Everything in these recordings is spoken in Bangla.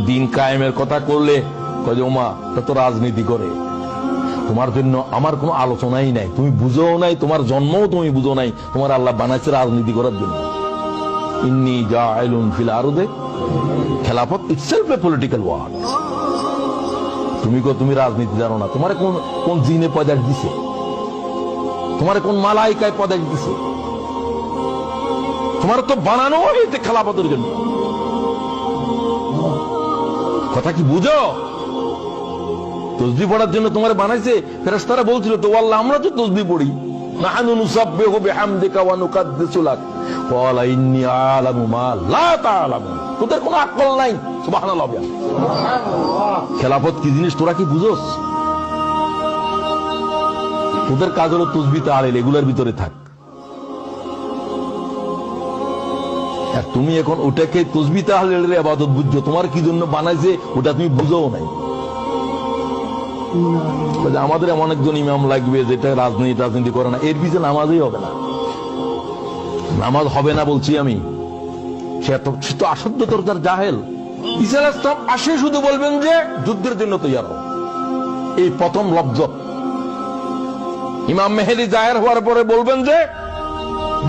দিন কায়েমের কথা করলে কয় যে ওমা তা তো রাজনীতি করে। তোমার জন্য আমার কোনো আলোচনাই নাই, তুমি বুঝো নাই, তোমার জন্মও তুমি বুঝো নাই, তোমার আল্লাহ বানাইছে রাজনীতি করার জন্য। ইন্নী জাইলুন ফিল আরদে, খেলাফত ইটসেলফ এ পলিটিক্যাল ওয়ার্ড। তুমি রাজনীতি জানো না, তোমার কোন জিনে পয়দাশ দিছে, তোমার কোন মালাইকায় পয়দাশ দিছে? তোমার তো বানানো হয়েছে খেলাফতের জন্য। কথা কি বুঝো? তসবিহ পড়ার জন্য তোমার বানাইছে। ফেরেশতারা বলছিল তো আল্লাহ আমরা তো তসবিহ পড়ি, নাহনু নুসাব্বিহু বিহামদিকা ওয়া নুকাদ্দিসু লাক, ক্বালা ইন্নী আ'লামু মা লা তা'লামুন। তোদের কোনো আকল নাই। সুবহানাল্লাহ। খেলাফত কি জিনিস তোরা কি বুঝোস? তোদের কাজ হলো তসবিহ তাহলিল, এগুলোর ভিতরে থাক। আর তুমি এখন ওটাকে তসবিহ তাহলিলের ইবাদত বুঝছো, তোমার কি জন্য বানাইছে ওটা তুমি বুঝোও নাই। আমাদের এমন একজন ইমাম লাগবে যেটা রাজনীতি করে না, এর পিছনে নামাজই হবে না। নামাজ হবে না বলছি আমি। সে তো আসাধ্য তোর জাহেল। ঈসা আলাইহিস সালাম আসে শুধু বলবেন যে যুদ্ধের জন্য তৈয়ার হও, এই প্রথম লফজ। ইমাম মেহেদী জাহের হওয়ার পরে বলবেন যে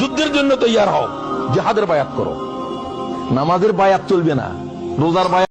যুদ্ধের জন্য তৈয়ার হও, জিহাদের বায়াত করো। নামাজের বায়াত চলবে না, রোজার বায়াত